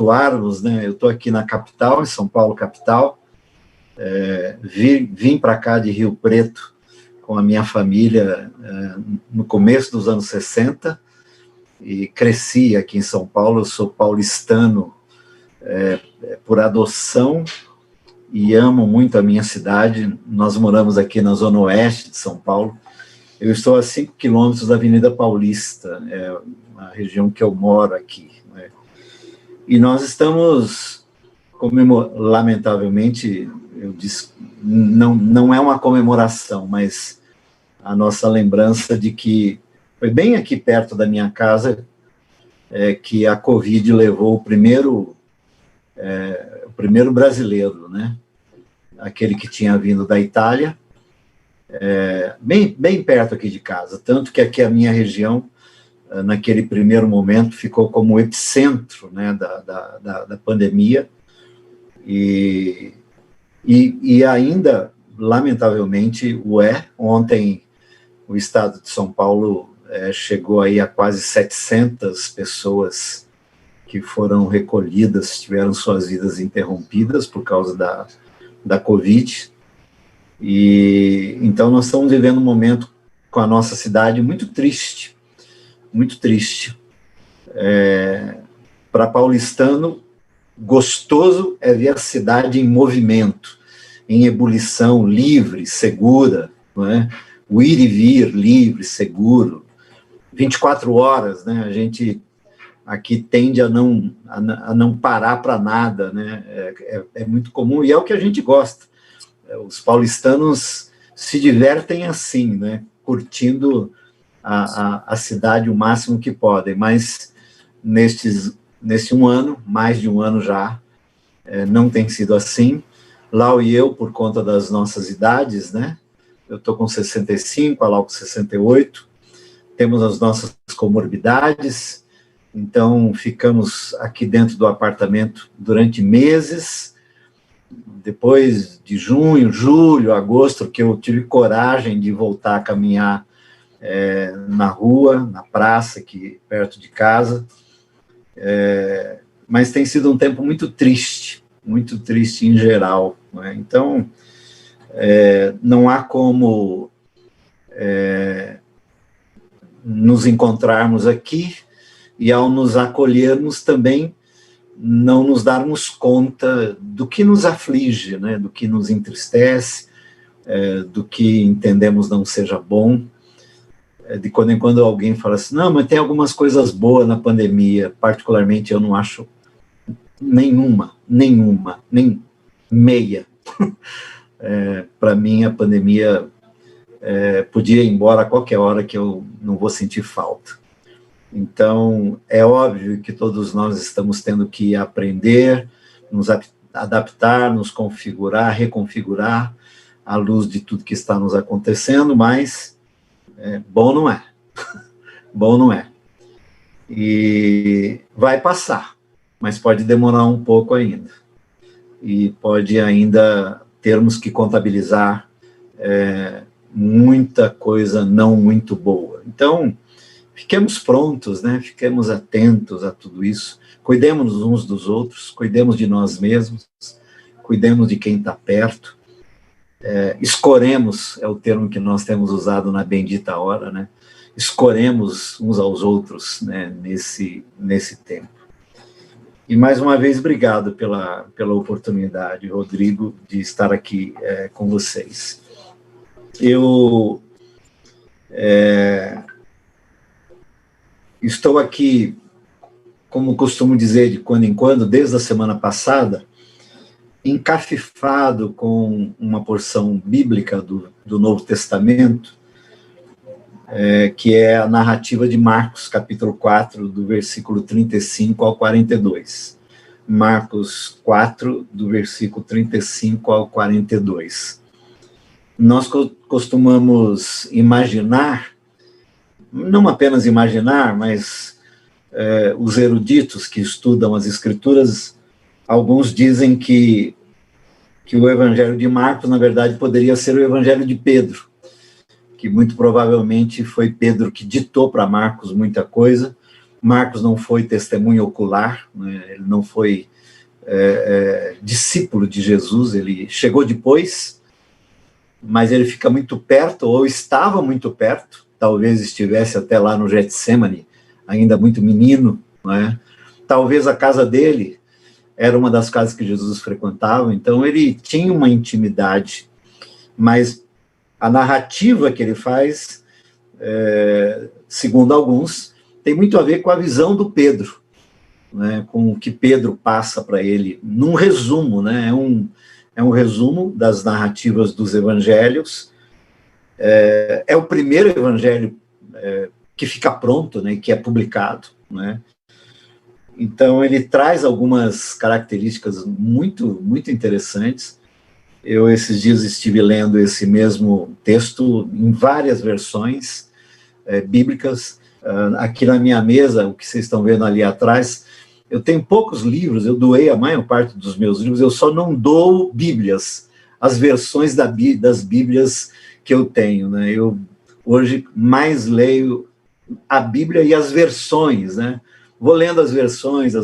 situarmos, né, eu estou aqui na capital, em São Paulo, capital, vim para cá de Rio Preto com a minha família no começo dos anos 60 e cresci aqui em São Paulo. Eu sou paulistano por adoção e amo muito a minha cidade. Nós moramos aqui na zona oeste de São Paulo. Eu estou a 5 quilômetros da Avenida Paulista, a região que eu moro aqui, né? E nós estamos, lamentavelmente, eu disse, não é uma comemoração, mas a nossa lembrança de que foi bem aqui perto da minha casa que a Covid levou o primeiro brasileiro, né? Aquele que tinha vindo da Itália, bem perto aqui de casa, tanto que aqui a minha região, naquele primeiro momento, ficou como epicentro, né, da pandemia, e ainda, lamentavelmente, ontem o estado de São Paulo chegou aí a quase 700 pessoas que foram recolhidas, tiveram suas vidas interrompidas por causa da Covid. E então nós estamos vivendo um momento com a nossa cidade muito triste, muito triste. Para paulistano, gostoso é ver a cidade em movimento, em ebulição, livre, segura, não é? O ir e vir livre, seguro, 24 horas, né? A gente aqui tende a não parar para nada, né? É muito comum e é o que a gente gosta. Os paulistanos se divertem assim, né? Curtindo a cidade o máximo que podem, mas nesse um ano, mais de um ano já, não tem sido assim. Lau e eu, por conta das nossas idades, né? Eu estou com 65, a Lau com 68, temos as nossas comorbidades, então ficamos aqui dentro do apartamento durante meses. Depois de junho, julho, agosto, que eu tive coragem de voltar a caminhar na rua, na praça, aqui perto de casa, mas tem sido um tempo muito triste em geral, né? Então, não há como nos encontrarmos aqui e, ao nos acolhermos, também não nos darmos conta do que nos aflige, né? Do que nos entristece, do que entendemos não seja bom. De quando em quando alguém fala assim, não, mas tem algumas coisas boas na pandemia. Particularmente, eu não acho nenhuma, nem meia. Para mim, a pandemia podia ir embora a qualquer hora, que eu não vou sentir falta. Então, é óbvio que todos nós estamos tendo que aprender, nos adaptar, nos configurar, reconfigurar à luz de tudo que está nos acontecendo, mas bom não é. Bom não é. E vai passar, mas pode demorar um pouco ainda. E pode ainda termos que contabilizar muita coisa não muito boa. Então, fiquemos prontos, né? Fiquemos atentos a tudo isso, cuidemos uns dos outros, cuidemos de nós mesmos, cuidemos de quem está perto, escoremos, é o termo que nós temos usado na bendita hora, né? Escoremos uns aos outros, né? nesse tempo. E mais uma vez, obrigado pela oportunidade, Rodrigo, de estar aqui com vocês. Eu estou aqui, como costumo dizer de quando em quando, desde a semana passada, encafifado com uma porção bíblica do Novo Testamento, que é a narrativa de Marcos, capítulo 4, do versículo 35 ao 42. Marcos 4, do versículo 35 ao 42. Nós costumamos imaginar, não apenas imaginar, mas os eruditos que estudam as Escrituras, alguns dizem que o Evangelho de Marcos, na verdade, poderia ser o Evangelho de Pedro, que muito provavelmente foi Pedro que ditou para Marcos muita coisa, Marcos não foi testemunha ocular, né? Ele não foi discípulo de Jesus, ele chegou depois, mas ele fica muito perto, ou estava muito perto, talvez estivesse até lá no Getsemane, ainda muito menino, né? Talvez a casa dele era uma das casas que Jesus frequentava, então ele tinha uma intimidade, mas a narrativa que ele faz, segundo alguns, tem muito a ver com a visão do Pedro, né, com o que Pedro passa para ele, num resumo, né, é um resumo das narrativas dos evangelhos, é o primeiro evangelho que fica pronto, né, que é publicado, né. Então ele traz algumas características muito, muito interessantes. Eu esses dias estive lendo esse mesmo texto em várias versões bíblicas. Aqui na minha mesa, o que vocês estão vendo ali atrás, eu tenho poucos livros, eu doei a maior parte dos meus livros, eu só não dou Bíblias, as versões das Bíblias que eu tenho, né? Eu hoje mais leio a Bíblia e as versões, né? Vou lendo as versões,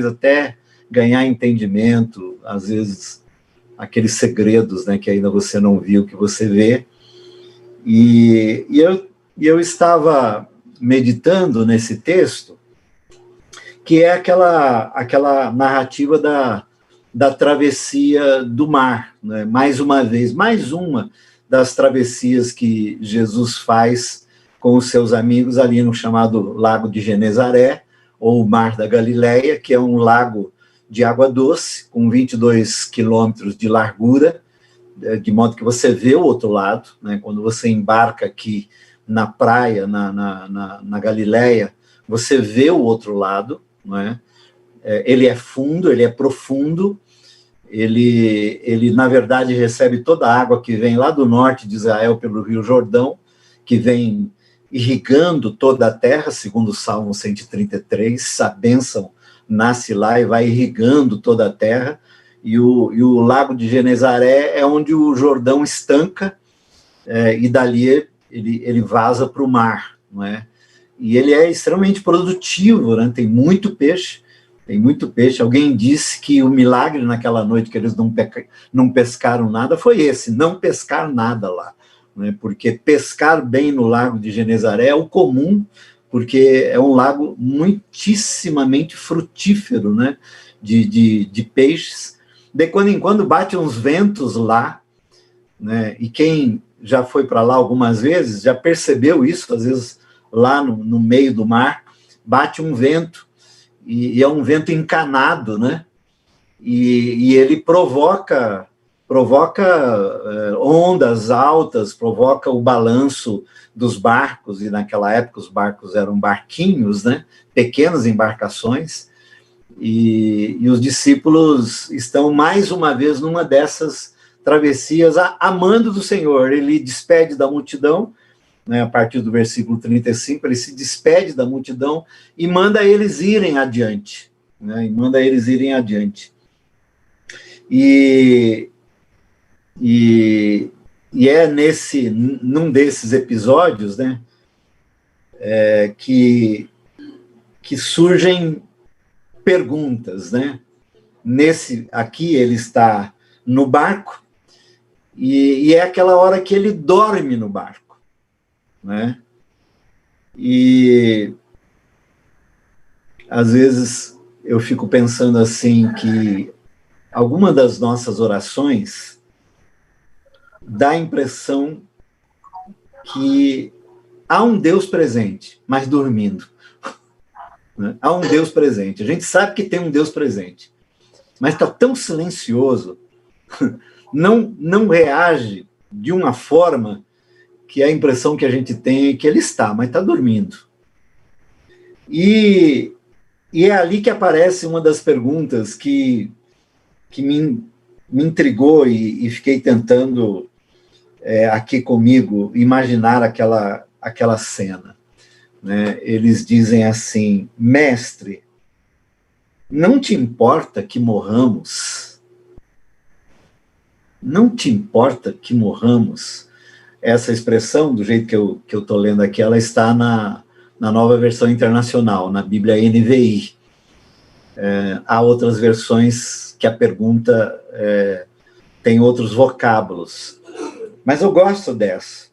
até ganhar entendimento, às vezes aqueles segredos, né, que ainda você não viu, que você vê. E eu estava meditando nesse texto, que é aquela narrativa da travessia do mar, né? Mais uma vez, mais uma das travessias que Jesus faz com os seus amigos ali no chamado Lago de Genezaré, ou Mar da Galileia, que é um lago de água doce, com 22 quilômetros de largura, de modo que você vê o outro lado, né? Quando você embarca aqui na praia, na Galileia, você vê o outro lado, né? Ele é fundo, ele é profundo, ele na verdade recebe toda a água que vem lá do norte de Israel pelo Rio Jordão, que vem irrigando toda a terra, segundo o Salmo 133, a bênção nasce lá e vai irrigando toda a terra, e o Lago de Genezaré é onde o Jordão estanca, e dali ele vaza para o mar, não é? E ele é extremamente produtivo, né? Tem muito peixe. Alguém disse que o milagre naquela noite que eles não pescaram nada foi esse, não pescar nada lá, né? Porque pescar bem no Lago de Genezaré é o comum, porque é um lago muitíssimamente frutífero, né? De peixes. De quando em quando bate uns ventos lá, né? E quem já foi para lá algumas vezes já percebeu isso, às vezes lá no meio do mar bate um vento, e é um vento encanado, né? E ele provoca ondas altas, provoca o balanço dos barcos, e naquela época os barcos eram barquinhos, né? Pequenas embarcações, e os discípulos estão mais uma vez numa dessas travessias, amando do Senhor. Ele despede da multidão, né, a partir do versículo 35, ele se despede da multidão e manda eles irem adiante, né, E é num desses episódios, né, que surgem perguntas, né? Aqui ele está no barco, e é aquela hora que ele dorme no barco, né? E às vezes eu fico pensando assim, que alguma das nossas orações dá a impressão que há um Deus presente, mas dormindo, né? Há um Deus presente, a gente sabe que tem um Deus presente, mas está tão silencioso, não reage de uma forma que a impressão que a gente tem é que ele está, mas está dormindo. E é ali que aparece uma das perguntas que me intrigou, e fiquei tentando aqui comigo imaginar aquela cena, né? Eles dizem assim: mestre, não te importa que morramos? Não te importa que morramos? Essa expressão, do jeito que eu estou lendo aqui, ela está na nova versão internacional, na Bíblia NVI. Há outras versões que a pergunta tem outros vocábulos. Mas eu gosto dessa.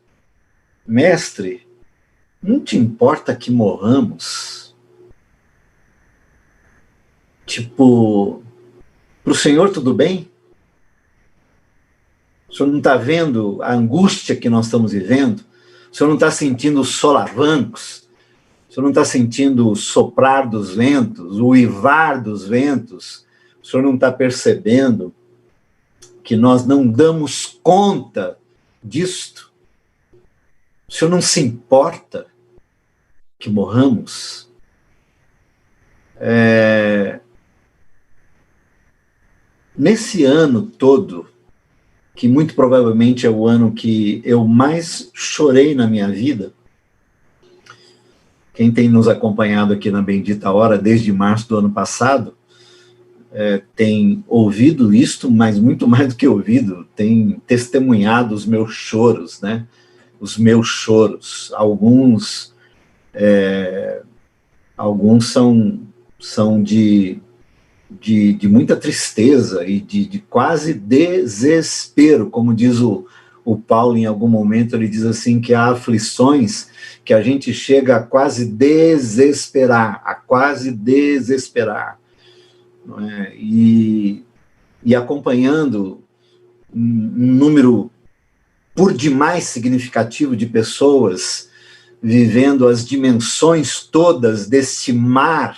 Mestre, não te importa que morramos? Tipo, para o Senhor tudo bem? O Senhor não está vendo a angústia que nós estamos vivendo? O Senhor não está sentindo os solavancos? O Senhor não está sentindo o soprar dos ventos, o uivar dos ventos? O Senhor não está percebendo que nós não damos conta disto? O Senhor não se importa que morramos? Nesse ano todo, que muito provavelmente é o ano que eu mais chorei na minha vida, quem tem nos acompanhado aqui na Bendita Hora desde março do ano passado, tem ouvido isto, mas muito mais do que ouvido, tem testemunhado os meus choros, né? Os meus choros. Alguns são de muita tristeza e de quase desespero, como diz o Paulo em algum momento, ele diz assim que há aflições que a gente chega a quase desesperar, não é? E acompanhando um número por demais significativo de pessoas vivendo as dimensões todas desse mar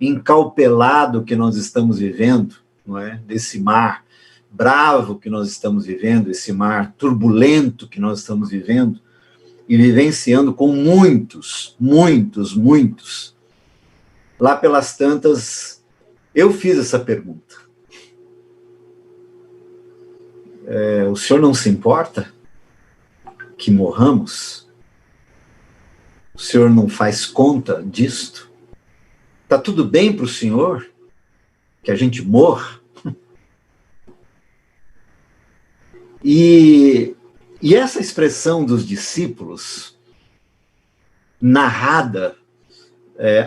encalpelado que nós estamos vivendo, não é? Desse mar bravo que nós estamos vivendo, esse mar turbulento que nós estamos vivendo, e vivenciando com muitos. Lá pelas tantas, eu fiz essa pergunta. O Senhor não se importa que morramos? O Senhor não faz conta disto? Está tudo bem para o Senhor que a gente morra? E essa expressão dos discípulos, narrada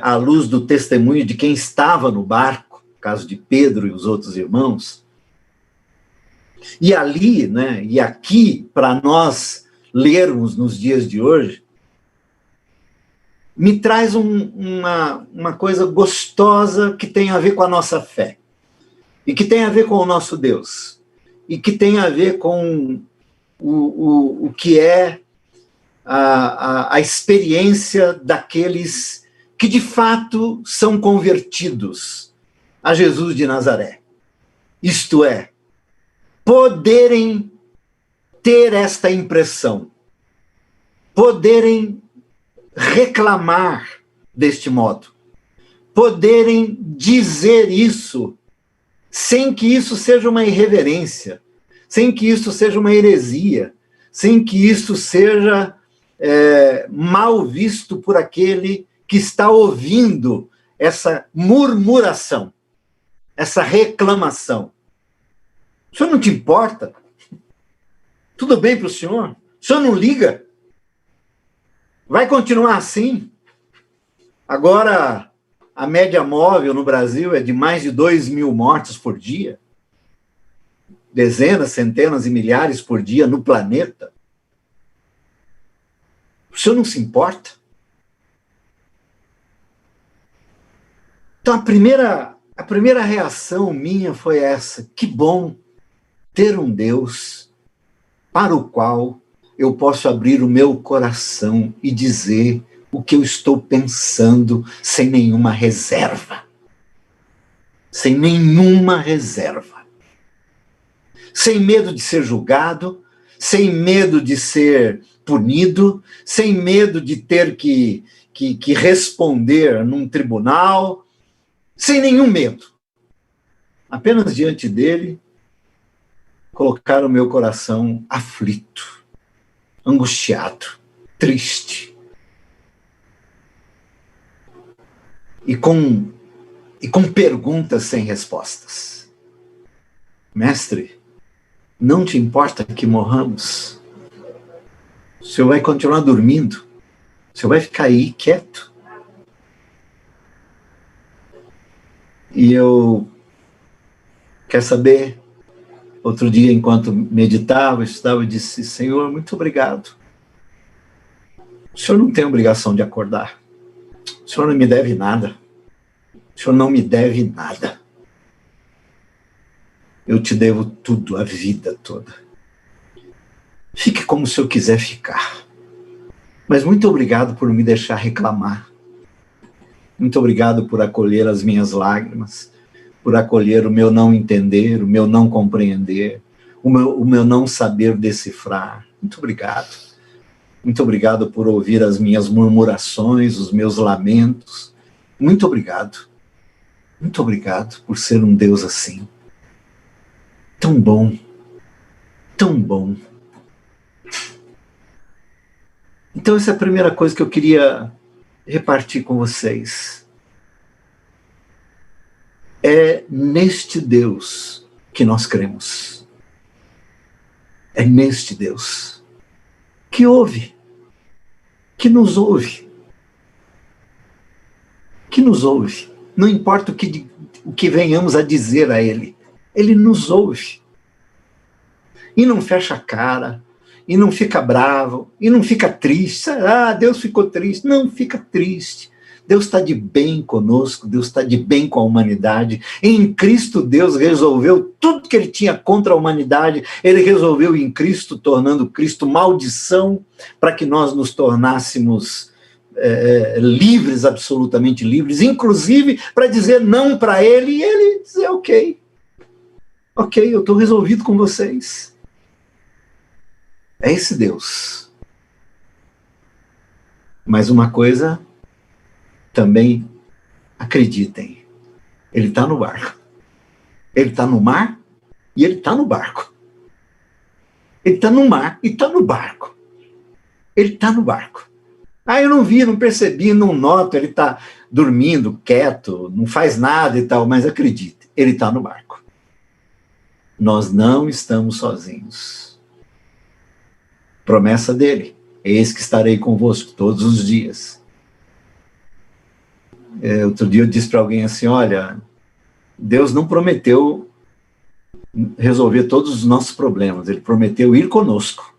à luz do testemunho de quem estava no barco, no caso de Pedro e os outros irmãos, e ali, né, e aqui, para nós lermos nos dias de hoje, me traz uma coisa gostosa que tem a ver com a nossa fé, e que tem a ver com o nosso Deus, e que tem a ver com o que é a experiência daqueles que de fato são convertidos a Jesus de Nazaré. Isto é, poderem ter esta impressão, poderem reclamar deste modo, poderem dizer isso sem que isso seja uma irreverência, sem que isso seja uma heresia, sem que isso seja mal visto por aquele que está ouvindo essa murmuração, essa reclamação. O senhor não te importa? Tudo bem para o senhor? O senhor não liga? Vai continuar assim? Agora, a média móvel no Brasil é de mais de 2.000 mortes por dia. Dezenas, centenas e milhares por dia no planeta. O senhor não se importa? Então, a primeira reação minha foi essa. Que bom ter um Deus para o qual eu posso abrir o meu coração e dizer o que eu estou pensando sem nenhuma reserva. Sem nenhuma reserva. Sem medo de ser julgado, sem medo de ser punido, sem medo de ter que responder num tribunal, sem nenhum medo. Apenas diante dele, colocar o meu coração aflito, angustiado, triste. E com perguntas sem respostas. Mestre, não te importa que morramos? O senhor vai continuar dormindo? O senhor vai ficar aí quieto? E eu, quer saber, outro dia, enquanto meditava, estudava, eu disse: Senhor, muito obrigado. O Senhor não tem obrigação de acordar. O Senhor não me deve nada. O Senhor não me deve nada. Eu te devo tudo, a vida toda. Fique como o Senhor quiser ficar. Mas muito obrigado por me deixar reclamar. Muito obrigado por acolher as minhas lágrimas, por acolher o meu não entender, o meu não compreender, o meu não saber decifrar. Muito obrigado. Muito obrigado por ouvir as minhas murmurações, os meus lamentos. Muito obrigado. Muito obrigado por ser um Deus assim. Tão bom. Tão bom. Então essa é a primeira coisa que eu queria repartir com vocês. É neste Deus que nós cremos. É neste Deus que ouve, que nos ouve. Que nos ouve. Não importa o que venhamos a dizer a Ele. Ele nos ouve. E não fecha a cara, e não fica bravo, e não fica triste. Ah, Deus ficou triste. Não fica triste. Deus está de bem conosco, Deus está de bem com a humanidade. Em Cristo, Deus resolveu tudo que ele tinha contra a humanidade, ele resolveu em Cristo, tornando Cristo maldição, para que nós nos tornássemos livres, absolutamente livres, inclusive para dizer não para ele, e ele dizer: ok, eu estou resolvido com vocês. É esse Deus. Mas uma coisa também, acreditem, ele está no barco. Ele está no mar e ele está no barco. Ele está no mar e está no barco. Ele está no barco. Ah, eu não vi, não percebi, não noto, ele está dormindo, quieto, não faz nada e tal, mas acredite, ele está no barco. Nós não estamos sozinhos. Promessa dele: eis que estarei convosco todos os dias. Outro dia eu disse para alguém assim: olha, Deus não prometeu resolver todos os nossos problemas, ele prometeu ir conosco.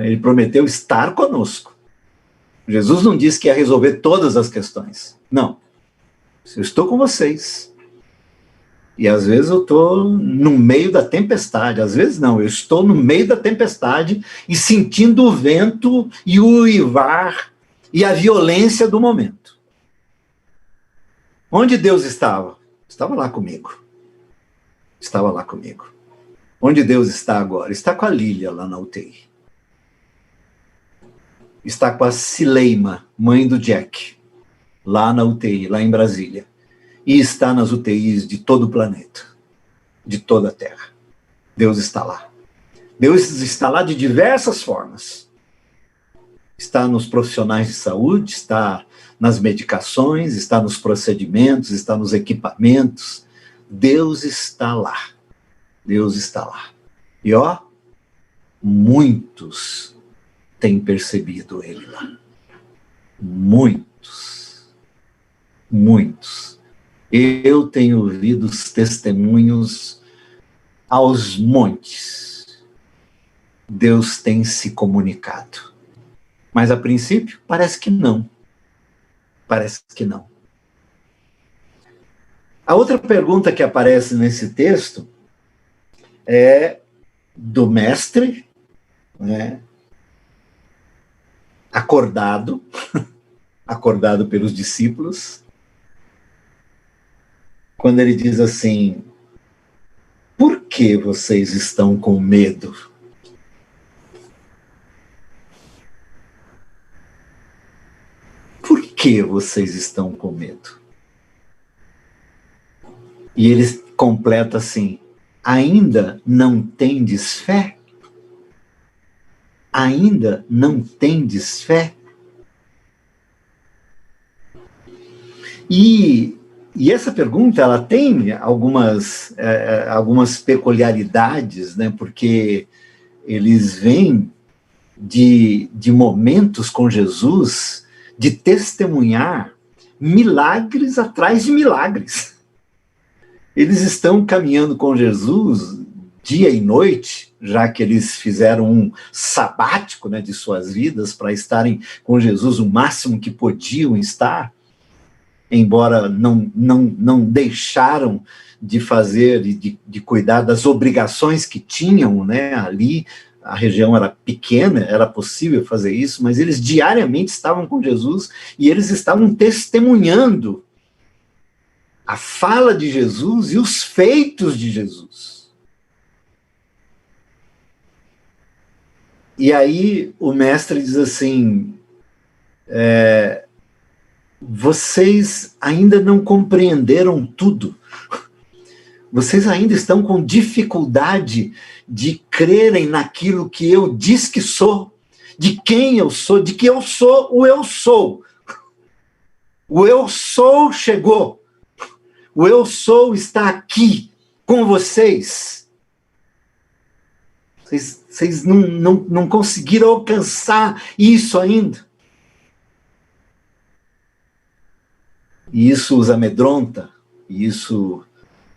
Ele prometeu estar conosco. Jesus não disse que ia resolver todas as questões. Não. Eu estou com vocês. E às vezes eu estou no meio da tempestade. Às vezes não, eu estou no meio da tempestade e sentindo o vento e o uivar e a violência do momento. Onde Deus estava? Estava lá comigo. Estava lá comigo. Onde Deus está agora? Está com a Lília lá na UTI. Está com a Cileima, mãe do Jack, lá na UTI, lá em Brasília. E está nas UTIs de todo o planeta, de toda a Terra. Deus está lá. Deus está lá de diversas formas. Está nos profissionais de saúde, está nas medicações, está nos procedimentos, está nos equipamentos. Deus está lá. Deus está lá. E ó, muitos têm percebido ele lá. Muitos. Muitos. Eu tenho ouvido os testemunhos aos montes. Deus tem se comunicado. Mas a princípio parece que não. Parece que não. A outra pergunta que aparece nesse texto é do mestre, né, acordado pelos discípulos, quando ele diz assim: por que vocês estão com medo? Por que vocês estão com medo? E ele completa assim: ainda não tendes fé? Ainda não tendes fé? E essa pergunta, ela tem algumas peculiaridades, né? Porque eles vêm de momentos com Jesus, de testemunhar milagres atrás de milagres. Eles estão caminhando com Jesus dia e noite, já que eles fizeram um sabático, né, de suas vidas para estarem com Jesus o máximo que podiam estar, embora não deixaram de fazer e de cuidar das obrigações que tinham, né, ali. A região era pequena, era possível fazer isso, mas eles diariamente estavam com Jesus e eles estavam testemunhando a fala de Jesus e os feitos de Jesus. E aí o mestre diz assim, vocês ainda não compreenderam tudo. Vocês ainda estão com dificuldade de crerem naquilo que eu disse que sou, de quem eu sou, de que eu sou o eu sou. O eu sou chegou. O eu sou está aqui com vocês. Vocês não conseguiram alcançar isso ainda. E isso os amedronta, e isso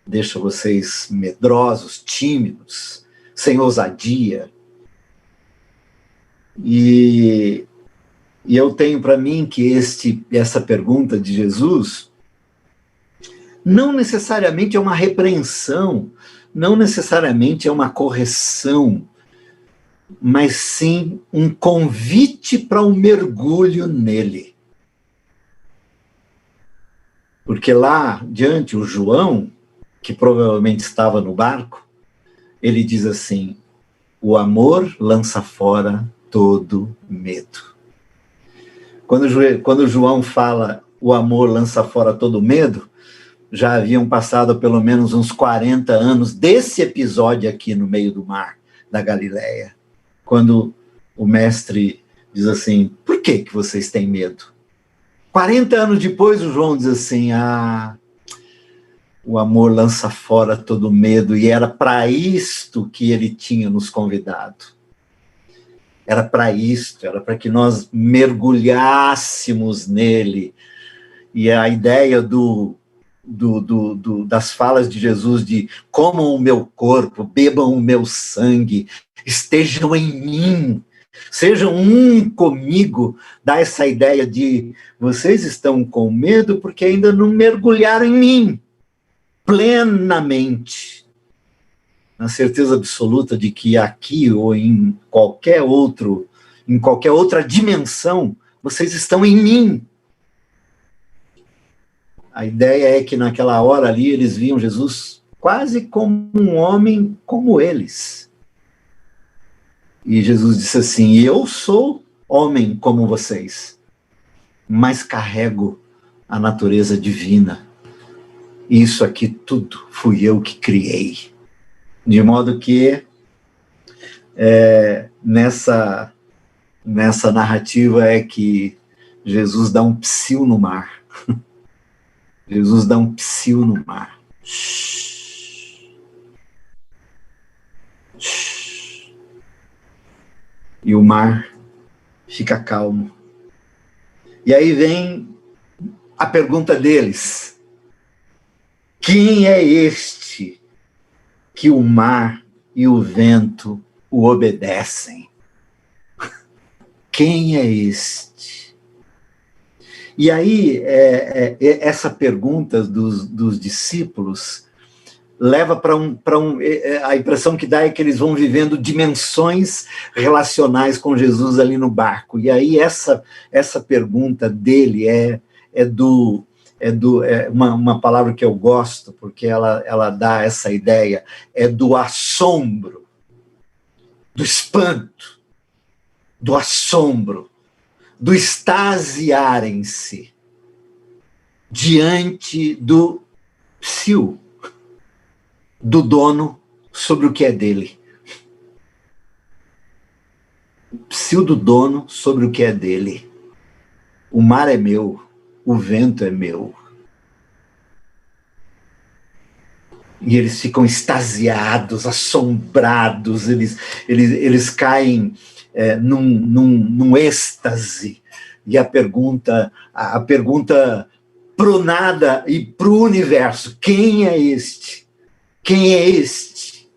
deixa vocês medrosos, tímidos, sem ousadia. E eu tenho para mim que essa pergunta de Jesus não necessariamente é uma repreensão, não necessariamente é uma correção, mas sim um convite para um mergulho nele. Porque lá diante, o João, que provavelmente estava no barco, ele diz assim, o amor lança fora todo medo. Quando João fala o amor lança fora todo medo, já haviam passado pelo menos uns 40 anos desse episódio aqui no meio do mar da Galileia, quando o mestre diz assim, por que vocês têm medo? 40 anos depois o João diz assim, o amor lança fora todo medo, e era para isto que ele tinha nos convidado. Era para isto, era para que nós mergulhássemos nele. E a ideia das falas de Jesus de comam o meu corpo, bebam o meu sangue, estejam em mim, sejam um comigo, dá essa ideia de vocês estão com medo porque ainda não mergulharam em mim plenamente, na certeza absoluta de que aqui ou em qualquer outra dimensão, vocês estão em mim. A ideia é que naquela hora ali eles viam Jesus quase como um homem como eles. E Jesus disse assim, eu sou homem como vocês, mas carrego a natureza divina. Isso aqui tudo fui eu que criei. De modo que nessa narrativa é que Jesus dá um psiu no mar. Jesus dá um psiu no mar. E o mar fica calmo. E aí vem a pergunta deles. Quem é este que o mar e o vento o obedecem? Quem é este? E aí, essa pergunta dos discípulos leva a impressão que dá é que eles vão vivendo dimensões relacionais com Jesus ali no barco. E aí essa pergunta dele é uma palavra que eu gosto, porque ela dá essa ideia, é do assombro, do espanto, do assombro, do extasiarem-se diante do psiu, do dono sobre o que é dele. O psiu do dono sobre o que é dele. O mar é meu, o vento é meu. E eles ficam extasiados, assombrados, eles caem num êxtase. E a pergunta pro nada e pro universo. Quem é este? Quem é este?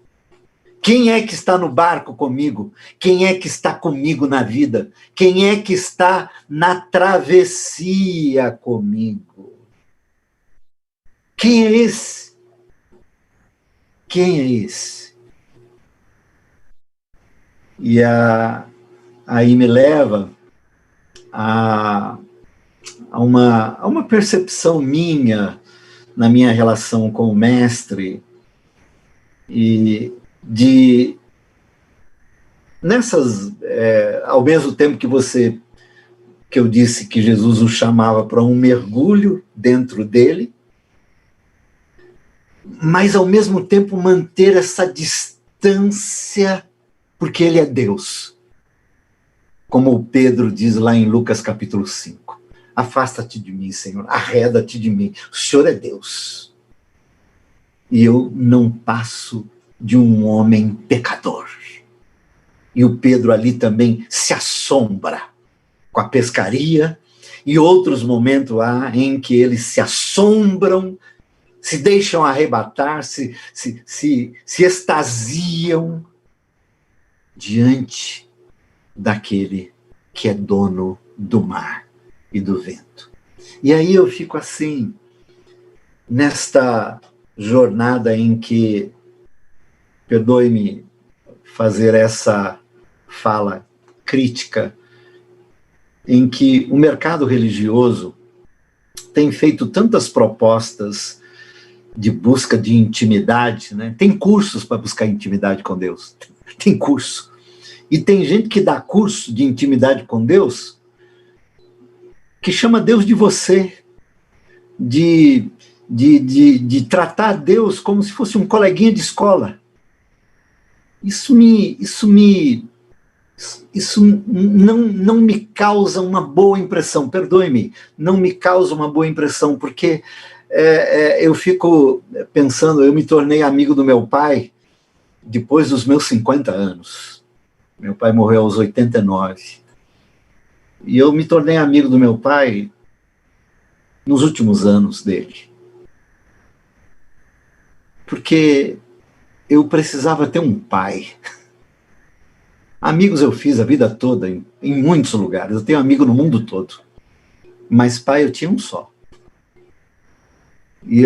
Quem é que está no barco comigo? Quem é que está comigo na vida? Quem é que está na travessia comigo? Quem é esse? Quem é esse? E aí me leva a uma percepção minha na minha relação com o mestre e de nessas ao mesmo tempo que eu disse que Jesus o chamava para um mergulho dentro dele, mas ao mesmo tempo manter essa distância, porque ele é Deus. Como Pedro diz lá em Lucas capítulo 5. Afasta-te de mim, Senhor, arreda-te de mim. O Senhor é Deus. E eu não passo de um homem pecador. E o Pedro ali também se assombra com a pescaria, e outros momentos há em que eles se assombram, se deixam arrebatar, se extasiam diante daquele que é dono do mar e do vento. E aí eu fico assim, nesta jornada em que, perdoe-me fazer essa fala crítica, em que o mercado religioso tem feito tantas propostas de busca de intimidade, né? Tem cursos para buscar intimidade com Deus, tem curso. E tem gente que dá curso de intimidade com Deus que chama Deus de você, de tratar Deus como se fosse um coleguinha de escola. Isso não me causa uma boa impressão, perdoe-me, não me causa uma boa impressão, porque eu fico pensando, eu me tornei amigo do meu pai depois dos meus 50 anos. Meu pai morreu aos 89. E eu me tornei amigo do meu pai nos últimos anos dele. Porque eu precisava ter um pai. Amigos eu fiz a vida toda, em muitos lugares. Eu tenho amigo no mundo todo. Mas pai eu tinha um só. E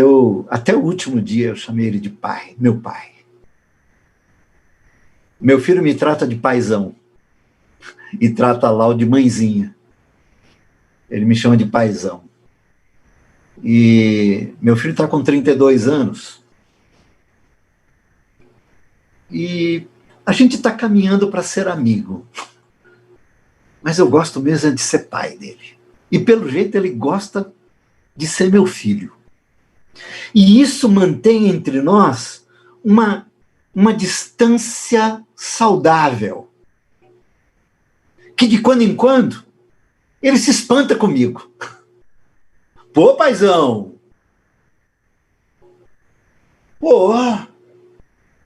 até o último dia, eu chamei ele de pai, meu pai. Meu filho me trata de paizão. E trata Lau de mãezinha. Ele me chama de paizão. E meu filho está com 32 anos. E a gente está caminhando para ser amigo. Mas eu gosto mesmo de ser pai dele. E pelo jeito ele gosta de ser meu filho. E isso mantém entre nós uma distância saudável. Que de quando em quando ele se espanta comigo. Pô, paizão! Pô,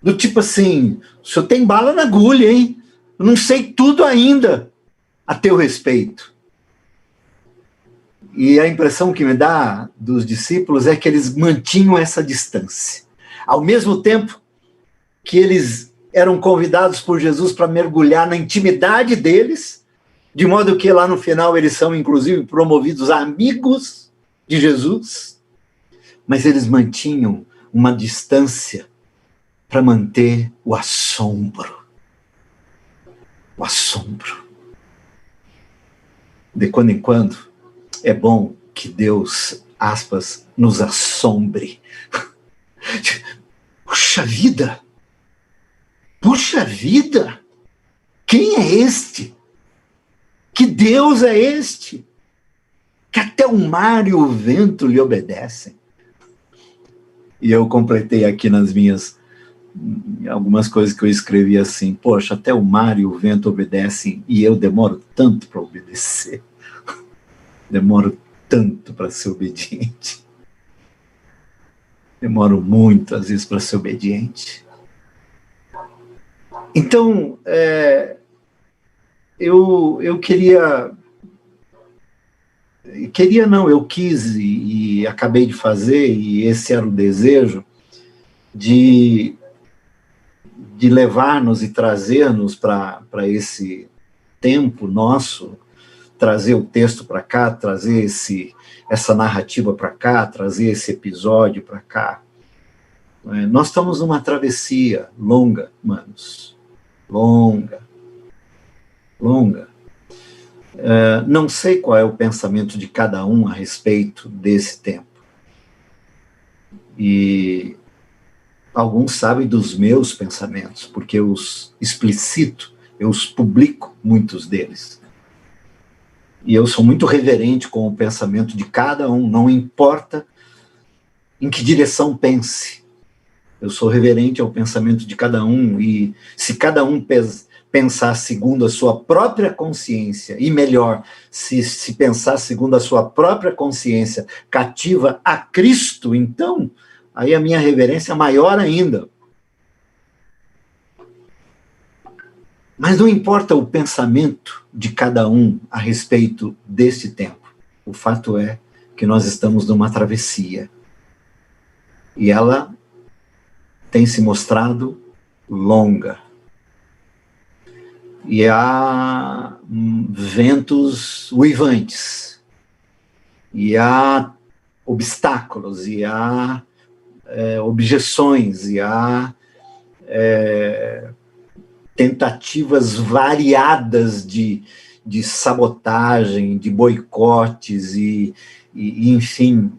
do tipo assim, o senhor tem bala na agulha, hein? Eu não sei tudo ainda a teu respeito. E a impressão que me dá dos discípulos é que eles mantinham essa distância. Ao mesmo tempo que eles eram convidados por Jesus para mergulhar na intimidade deles, de modo que lá no final eles são, inclusive, promovidos a amigos de Jesus, mas eles mantinham uma distância para manter o assombro. O assombro. De quando em quando, é bom que Deus, aspas, nos assombre. Puxa vida! Puxa vida! Quem é este? Que Deus é este? Que até o mar e o vento lhe obedecem. E eu completei aqui nas minhas algumas coisas que eu escrevi assim, poxa, até o mar e o vento obedecem e eu demoro tanto para obedecer. Demoro tanto para ser obediente. Demoro muito, às vezes, para ser obediente. Então, eu queria queria não, eu quis e acabei de fazer, e esse era o desejo, de levar-nos e trazer-nos para esse tempo nosso, trazer o texto para cá, trazer essa narrativa para cá, trazer esse episódio para cá. Nós estamos numa travessia longa, manos, longa. Não sei qual é o pensamento de cada um a respeito desse tempo. E alguns sabem dos meus pensamentos, porque eu os explicito, eu os publico, muitos deles. E eu sou muito reverente com o pensamento de cada um, não importa em que direção pense. Eu sou reverente ao pensamento de cada um, e se cada um pensar segundo a sua própria consciência, e melhor, se pensar segundo a sua própria consciência cativa a Cristo, então, aí a minha reverência é maior ainda. Mas não importa o pensamento de cada um a respeito deste tempo. O fato é que nós estamos numa travessia. E ela tem se mostrado longa. E há ventos uivantes. E há obstáculos, e há objeções, e há tentativas variadas de sabotagem, de boicotes, e enfim,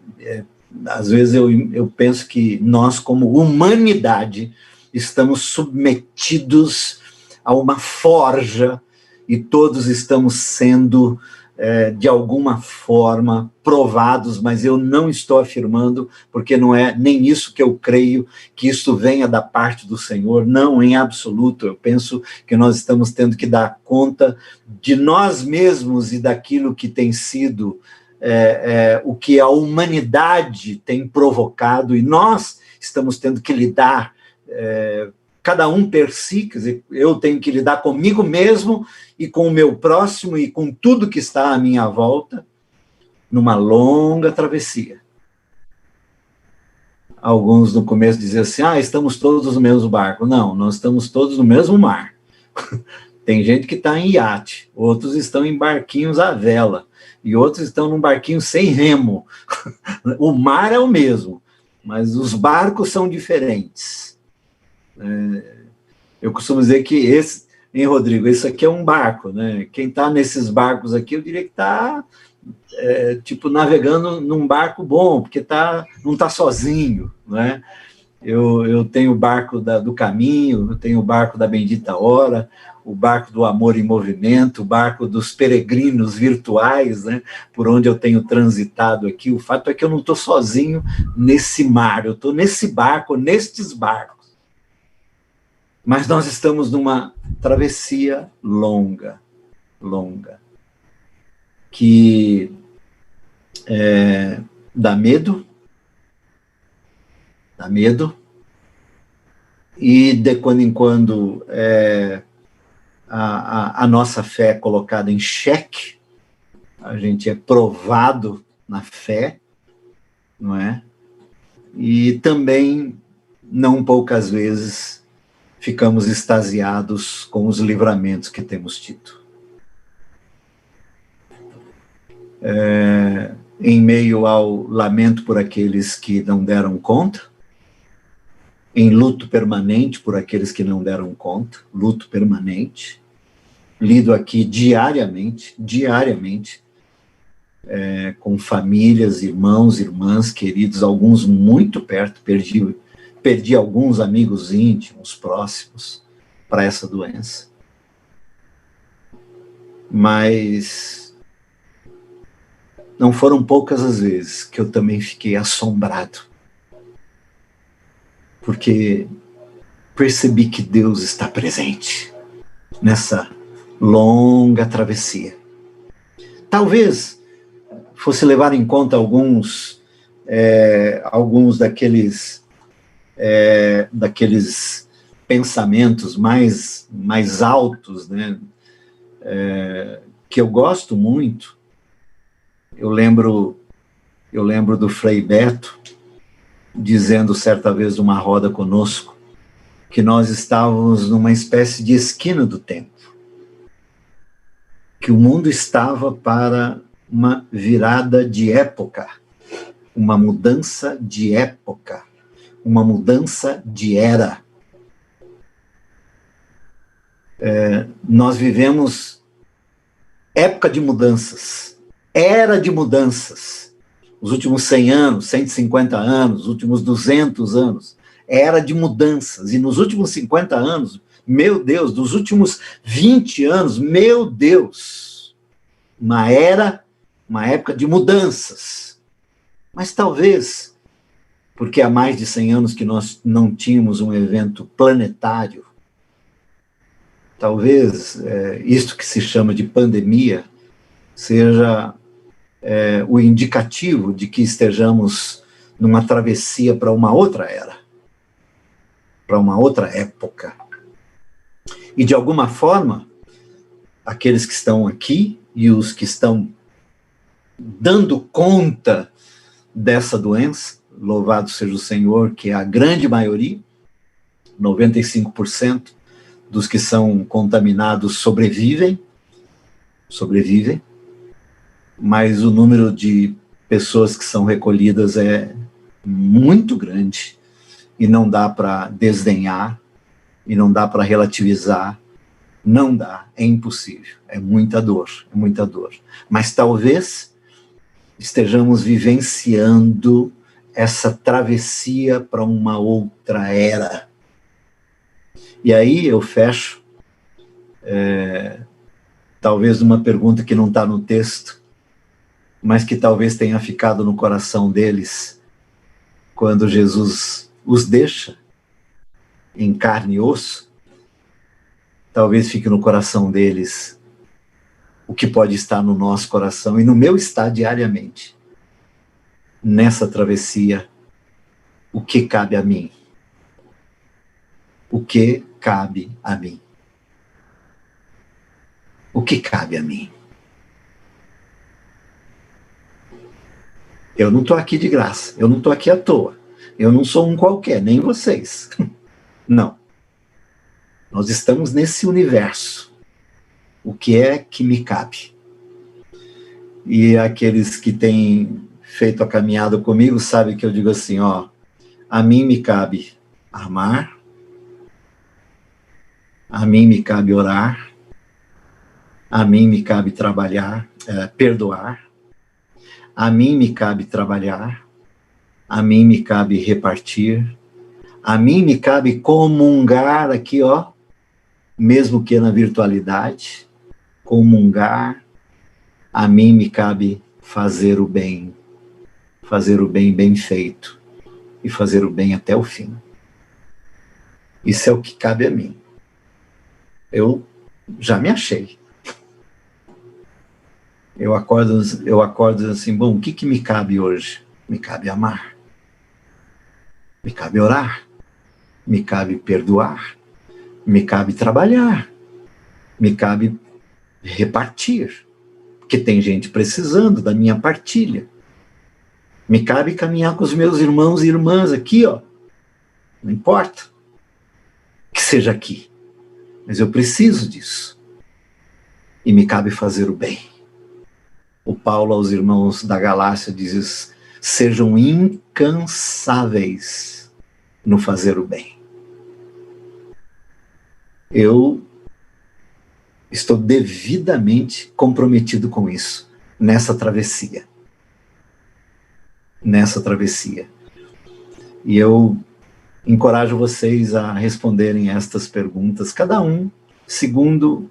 às vezes eu penso que nós, como humanidade, estamos submetidos a uma forja, e todos estamos sendo, de alguma forma, provados, mas eu não estou afirmando, porque não é nem isso que eu creio, que isso venha da parte do Senhor, não, em absoluto. Eu penso que nós estamos tendo que dar conta de nós mesmos e daquilo que tem sido o que a humanidade tem provocado, e nós estamos tendo que lidar, cada um per si, quer dizer, eu tenho que lidar comigo mesmo e com o meu próximo e com tudo que está à minha volta, numa longa travessia. Alguns no começo diziam assim, estamos todos no mesmo barco. Não, nós estamos todos no mesmo mar. Tem gente que está em iate, outros estão em barquinhos à vela, e outros estão num barquinho sem remo. O mar é o mesmo, mas os barcos são diferentes. Eu costumo dizer que Rodrigo, isso aqui é um barco, né? Quem está nesses barcos aqui, eu diria que está navegando num barco bom, porque não está sozinho, né? Eu tenho o barco do caminho, eu tenho o barco da bendita hora, o barco do amor em movimento, o barco dos peregrinos virtuais, né, por onde eu tenho transitado aqui. O fato é que eu não estou sozinho nesse mar, eu estou nesse barco, nestes barcos. Mas nós estamos numa travessia longa, que dá medo, e de quando em quando a nossa fé é colocada em xeque, a gente é provado na fé, não é? E também, não poucas vezes, ficamos extasiados com os livramentos que temos tido. Em meio ao lamento por aqueles que não deram conta, em luto permanente por aqueles que não deram conta, luto permanente, lido aqui diariamente, com famílias, irmãos, irmãs, queridos, alguns muito perto, perdi alguns amigos íntimos, próximos, para essa doença. Mas não foram poucas as vezes que eu também fiquei assombrado, porque percebi que Deus está presente nessa longa travessia. Talvez fosse levar em conta alguns daqueles pensamentos mais altos, né, que eu gosto muito, Eu lembro do Frei Beto dizendo certa vez numa roda conosco que nós estávamos numa espécie de esquina do tempo, que o mundo estava para uma virada de época, uma mudança de época, uma mudança de era. Nós vivemos época de mudanças, era de mudanças. Os últimos 100 anos, 150 anos, os últimos 200 anos, era de mudanças. E nos últimos 50 anos, meu Deus, dos últimos 20 anos, meu Deus, uma época de mudanças. Mas talvez, porque há mais de 100 anos que nós não tínhamos um evento planetário, talvez isto que se chama de pandemia seja o indicativo de que estejamos numa travessia para uma outra era, para uma outra época. E, de alguma forma, aqueles que estão aqui e os que estão dando conta dessa doença, louvado seja o Senhor, que é a grande maioria, 95% dos que são contaminados sobrevivem, mas o número de pessoas que são recolhidas é muito grande e não dá para desdenhar e não dá para relativizar, não dá, é impossível, é muita dor. Mas talvez estejamos vivenciando essa travessia para uma outra era. E aí eu fecho, talvez uma pergunta que não está no texto, mas que talvez tenha ficado no coração deles quando Jesus os deixa em carne e osso. Talvez fique no coração deles o que pode estar no nosso coração e no meu está diariamente. Nessa travessia, o que cabe a mim? O que cabe a mim? O que cabe a mim? Eu não estou aqui de graça, eu não estou aqui à toa, eu não sou um qualquer, nem vocês. Não. Nós estamos nesse universo. O que é que me cabe? E aqueles que têm feito a caminhada comigo sabem que eu digo assim, a mim me cabe amar, a mim me cabe orar, a mim me cabe trabalhar, perdoar, a mim me cabe trabalhar, a mim me cabe repartir, a mim me cabe comungar aqui, mesmo que na virtualidade, comungar, a mim me cabe fazer o bem bem feito e fazer o bem até o fim. Isso é o que cabe a mim. Eu já me achei. Eu acordo assim, bom, o que me cabe hoje? Me cabe amar. Me cabe orar. Me cabe perdoar. Me cabe trabalhar. Me cabe repartir. Porque tem gente precisando da minha partilha. Me cabe caminhar com os meus irmãos e irmãs aqui, Não importa que seja aqui. Mas eu preciso disso. E me cabe fazer o bem. O Paulo aos irmãos da Galácia diz, sejam incansáveis no fazer o bem. Eu estou devidamente comprometido com isso, nessa travessia. E eu encorajo vocês a responderem estas perguntas, cada um segundo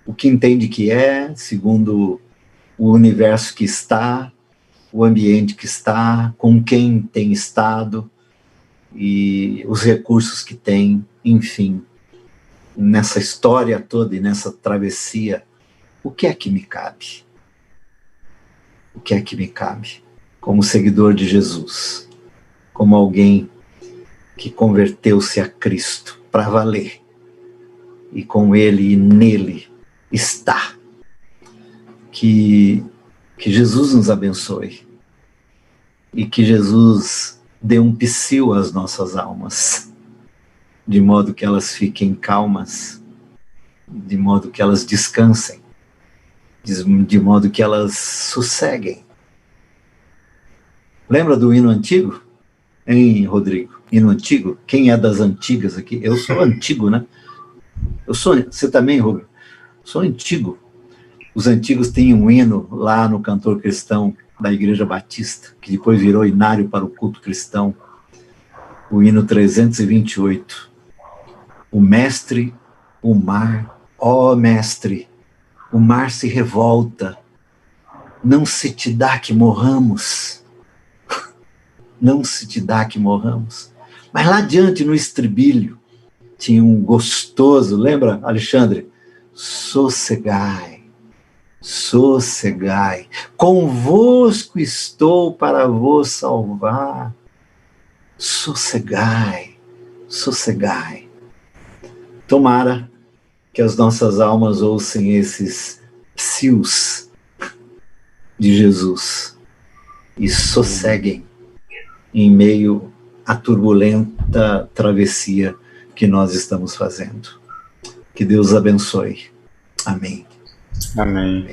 o que entende que é, segundo o universo que está, o ambiente que está, com quem tem estado e os recursos que tem, enfim, nessa história toda e nessa travessia, o que é que me cabe? O que é que me cabe? Como seguidor de Jesus, como alguém que converteu-se a Cristo para valer, e com Ele e nele está. Que Que Jesus nos abençoe e que Jesus dê um psil às nossas almas, de modo que elas fiquem calmas, de modo que elas descansem, de modo que elas sosseguem. Lembra do hino antigo? Hein, Rodrigo? Hino antigo? Quem é das antigas aqui? Eu sou antigo, né? Você também, Rubio? Sou antigo. Os antigos têm um hino lá no Cantor Cristão da Igreja Batista, que depois virou hinário para o culto cristão, o hino 328. O mestre, o mar, ó mestre, o mar se revolta, não se te dá que morramos, não se te dá que morramos. Mas lá adiante, no estribilho, tinha um gostoso, lembra, Alexandre? Sossegai, sossegai, convosco estou para vos salvar. Sossegai, sossegai. Tomara que as nossas almas ouçam esses psius de Jesus e sosseguem em meio à turbulenta travessia que nós estamos fazendo. Que Deus abençoe. Amém. Amém.